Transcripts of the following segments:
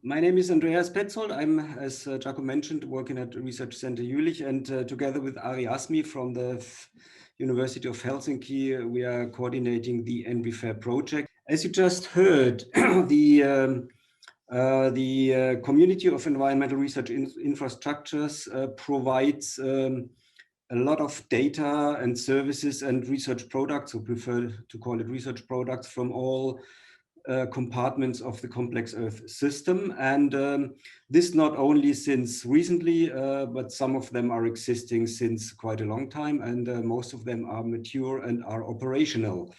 My name is Andreas Petzold. I'm, as Jaco mentioned, working at Research Center Jülich, and together with Ari Asmi from the University of Helsinki, we are coordinating the ENVRI project. As you just heard, the community of environmental research infrastructures provides a lot of data and services and research products, we prefer to call it research products, from all compartments of the complex Earth system. And this not only since recently, but some of them are existing since quite a long time, and most of them are mature and are operational.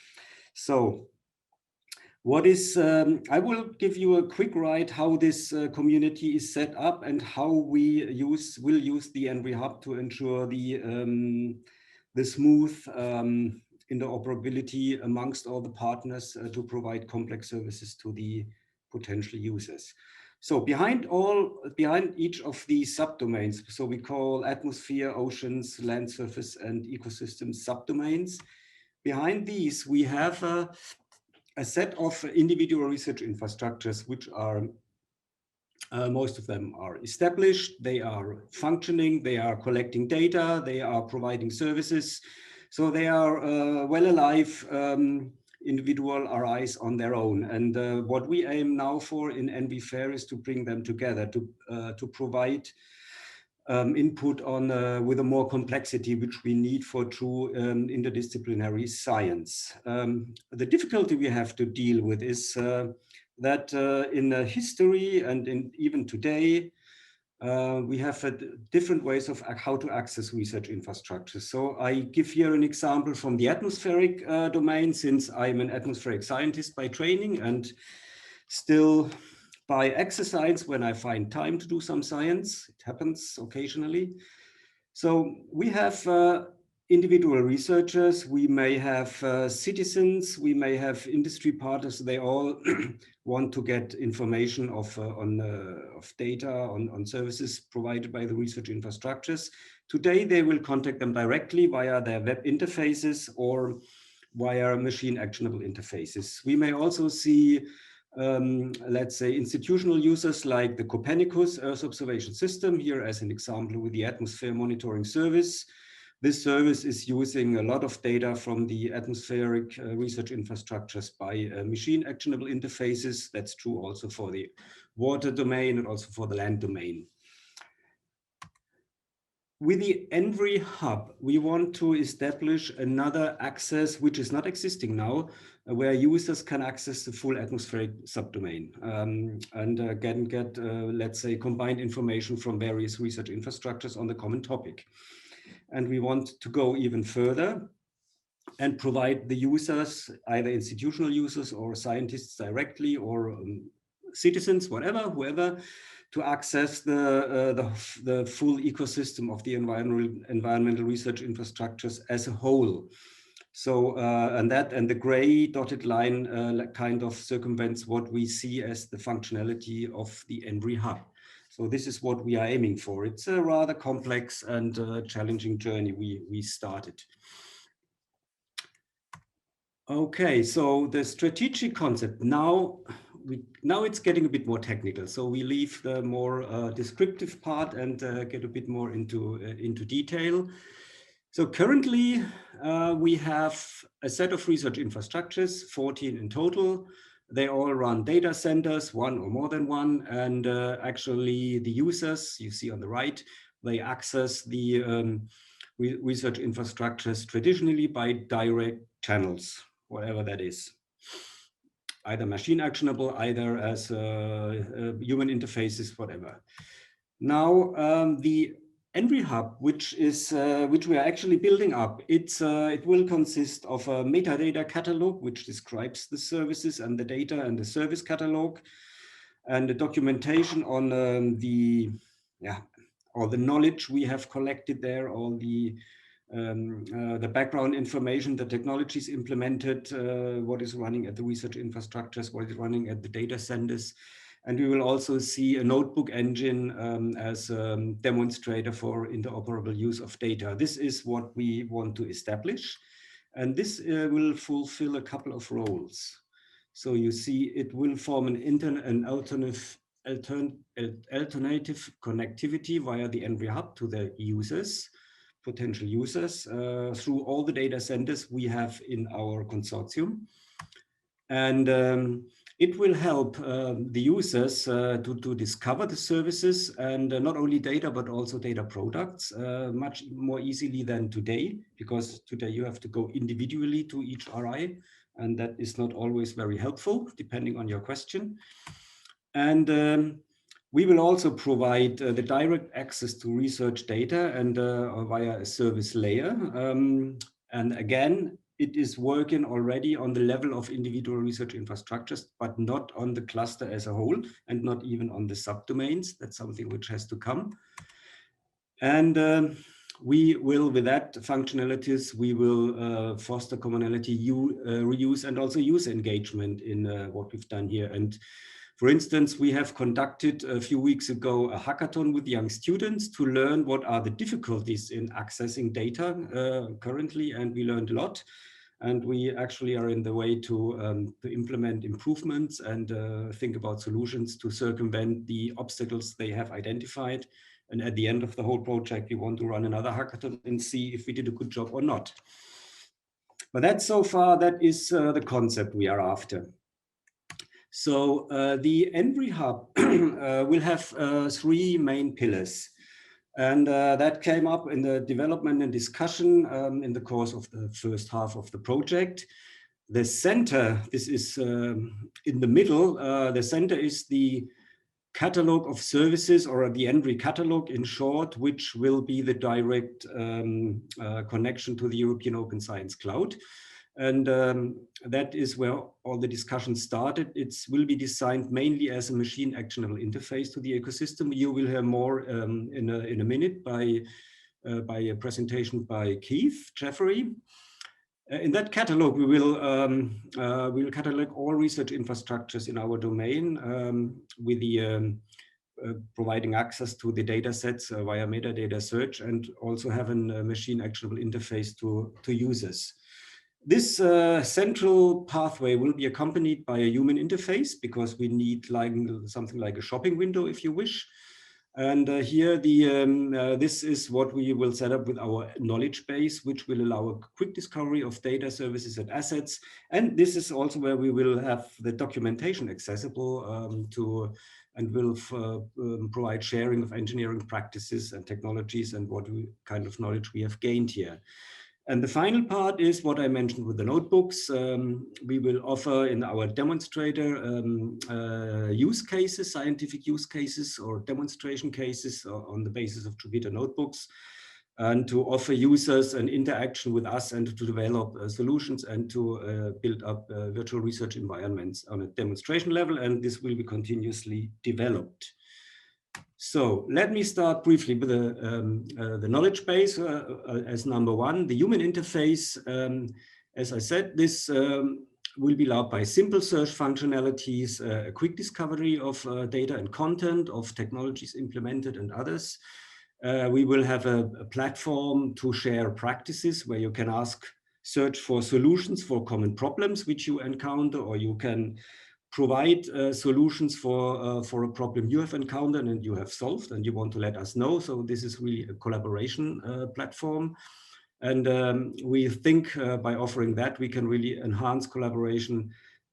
So what is, I will give you a quick ride how this community is set up and how we will use the ENVRI Hub to ensure the smooth interoperability amongst all the partners to provide complex services to the potential users. So behind each of these subdomains, so we call atmosphere, oceans, land surface, and ecosystems subdomains. Behind these, we have a set of individual research infrastructures, which are, most of them are established, they are functioning, they are collecting data, they are providing services. So they are well alive individual RIs on their own. And what we aim now for in ENVI is to bring them together to provide input on with a more complexity which we need for true interdisciplinary science. The difficulty we have to deal with is that in history and even today, we have different ways of how to access research infrastructure. So I give here an example from the atmospheric domain, since I'm an atmospheric scientist by training and still by exercise when I find time to do some science. It happens occasionally. So we have individual researchers, we may have citizens, we may have industry partners. They all want to get information of data on services provided by the research infrastructures. Today, they will contact them directly via their web interfaces or via machine actionable interfaces. We may also see let's say institutional users like the Copernicus Earth Observation System, here as an example with the Atmosphere Monitoring Service. This service is using a lot of data from the atmospheric research infrastructures by machine actionable interfaces. That's true also for the water domain and also for the land domain. With the ENVRI Hub, we want to establish another access, which is not existing now, where users can access the full atmospheric subdomain and get, let's say, combined information from various research infrastructures on the common topic. And we want to go even further and provide the users, either institutional users or scientists directly, or citizens, whoever, to access the full ecosystem of the environmental research infrastructures as a whole. So, and the gray dotted line kind of circumvents what we see as the functionality of the ENVRI Hub. So this is what we are aiming for. It's a rather complex and challenging journey we started. Okay, so the strategic concept, now it's getting a bit more technical. So we leave the more descriptive part and get a bit more into detail. So currently we have a set of research infrastructures, 14 in total. They all run data centers, one or more than one. And actually the users, you see on the right, they access the research infrastructures traditionally by direct channels, whatever that is. Either machine actionable, either as human interfaces, whatever. Now, the ENVRI Hub, which we are actually building up, it will consist of a metadata catalog, which describes the services and the data and the service catalog, and the documentation on all the knowledge we have collected there, all the background information, the technologies implemented, what is running at the research infrastructures, what is running at the data centers. And we will also see a notebook engine as a demonstrator for interoperable use of data. This is what we want to establish. And this will fulfill a couple of roles. So you see, it will form an alternative alternative connectivity via the ENVRI Hub to the users, potential users, through all the data centers we have in our consortium. And it will help the users to discover the services, and not only data, but also data products much more easily than today, because today you have to go individually to each RI, and that is not always very helpful, depending on your question. And we will also provide the direct access to research data and via a service layer. And again, it is working already on the level of individual research infrastructures, but not on the cluster as a whole, and not even on the subdomains. That's something which has to come. And we will, with that functionalities, we will foster commonality, reuse, and also user engagement in what we've done here. And for instance, we have conducted a few weeks ago a hackathon with young students to learn what are the difficulties in accessing data currently, and we learned a lot. And we actually are in the way to implement improvements and think about solutions to circumvent the obstacles they have identified. And at the end of the whole project, we want to run another hackathon and see if we did a good job or not. But that's so far, that is the concept we are after. So the ENVRI Hub will have 3 main pillars. And that came up in the development and discussion in the course of the first half of the project. The center, this is in the middle, the center is the catalog of services, or the ENVRI catalog in short, which will be the direct connection to the European Open Science Cloud. And that is where all the discussion started. It will be designed mainly as a machine actionable interface to the ecosystem. You will hear more in a minute by a presentation by Keith Jeffrey. In that catalog, we will catalog all research infrastructures in our domain with the providing access to the data sets via metadata search, and also have a machine actionable interface to users. This central pathway will be accompanied by a human interface, because we need something like a shopping window, if you wish. And here, this is what we will set up with our knowledge base, which will allow a quick discovery of data, services, and assets. And this is also where we will have the documentation accessible and will provide sharing of engineering practices and technologies and what kind of knowledge we have gained here. And the final part is what I mentioned with the notebooks. We will offer in our demonstrator use cases, scientific use cases or demonstration cases on the basis of Jupyter notebooks, and to offer users an interaction with us and to develop solutions and to build up virtual research environments on a demonstration level. And this will be continuously developed. So let me start briefly with the knowledge base as number 1. The human interface, as I said, this will be allowed by simple search functionalities, a quick discovery of data and content, of technologies implemented and others. We will have a platform to share practices where you can search for solutions for common problems which you encounter, or you can provide solutions for a problem you have encountered and you have solved and you want to let us know. So this is really a collaboration platform. And we think by offering that, we can really enhance collaboration,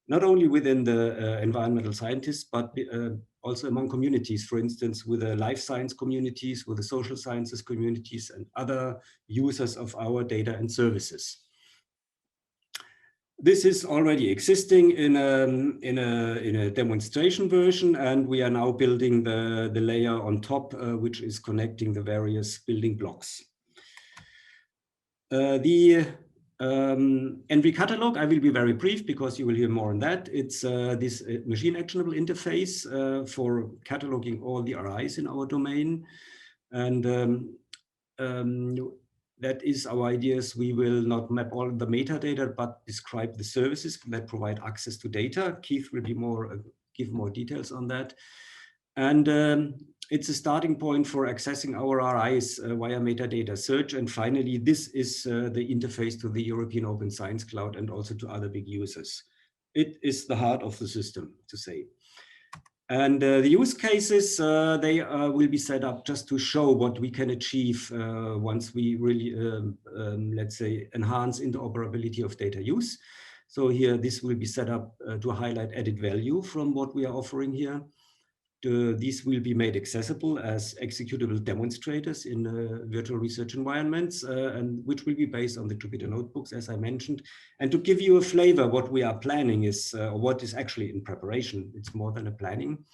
not only within the environmental scientists, but also among communities, for instance, with the life science communities, with the social sciences communities, and other users of our data and services. This is already existing in a demonstration version, and we are now building the layer on top, which is connecting the various building blocks. The ENVRI catalog, I will be very brief because you will hear more on that. It's this machine actionable interface for cataloging all the RIs in our domain. And that is our ideas. We will not map all the metadata, but describe the services that provide access to data. Keith will be give more details on that. And it's a starting point for accessing our RIs via metadata search. And finally, this is the interface to the European Open Science Cloud and also to other big users. It is the heart of the system, to say. And the use cases, they will be set up just to show what we can achieve once we really, let's say, enhance interoperability of data use. So here, this will be set up to highlight added value from what we are offering here. These will be made accessible as executable demonstrators in virtual research environments, and which will be based on the Jupyter notebooks, as I mentioned. And to give you a flavor, what we are planning is, or what is actually in preparation, it's more than a planning.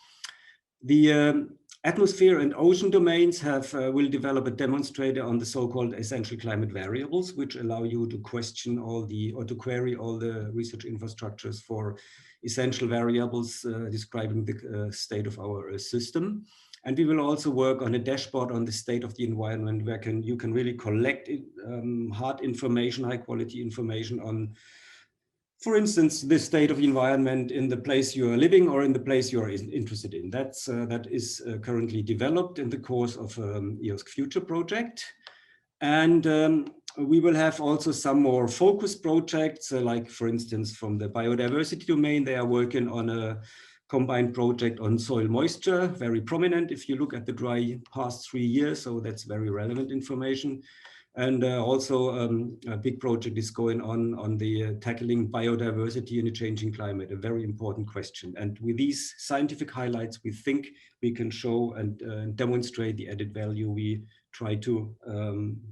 The atmosphere and ocean domains will develop a demonstrator on the so-called essential climate variables, which allow you to question or to query all the research infrastructures for essential variables describing the state of our system. And we will also work on a dashboard on the state of the environment where you can really collect hard information, high quality information on, for instance, the state of the environment in the place you are living or in the place you are interested in. That is currently developed in the course of EOSC Future project. And we will have also some more focused projects, like for instance, from the biodiversity domain, they are working on a combined project on soil moisture, very prominent if you look at the past 3 years, so that's very relevant information. And also a big project is going on the tackling biodiversity in a changing climate, a very important question. And with these scientific highlights, we think we can show and demonstrate the added value we try to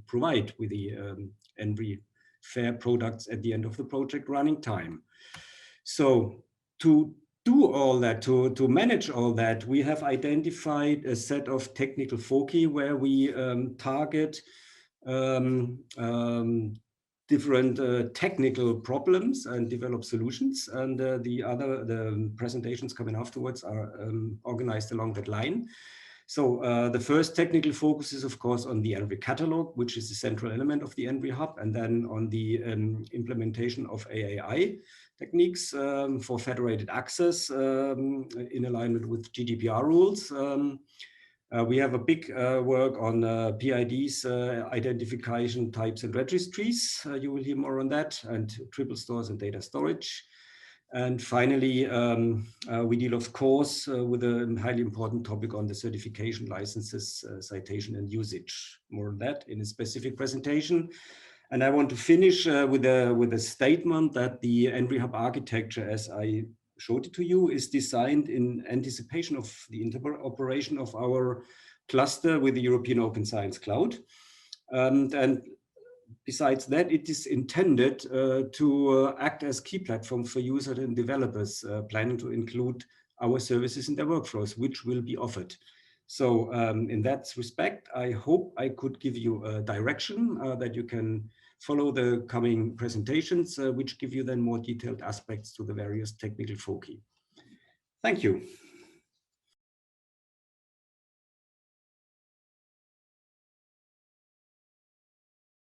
provide with the ENVRI fair products at the end of the project running time. So to do all that, to manage all that, we have identified a set of technical foci where we target different technical problems and develop solutions. And the presentations coming afterwards are organized along that line. So the first technical focus is, of course, on the ENVRI catalog, which is the central element of the ENVRI Hub, and then on the implementation of AAI techniques for federated access in alignment with GDPR rules. We have a big work on PIDs, identification types and registries. You will hear more on that, and triple stores and data storage. And finally, we deal, of course, with a highly important topic on the certification licenses, citation and usage. More on that in a specific presentation. And I want to finish with a statement that the ENVRI Hub architecture, as I showed it to you, is designed in anticipation of the interoperation of our cluster with the European Open Science Cloud. And besides that, it is intended to act as key platform for users and developers planning to include our services in their workflows, which will be offered. So in that respect, I hope I could give you a direction that you can follow the coming presentations, which give you then more detailed aspects to the various technical foci. Thank you.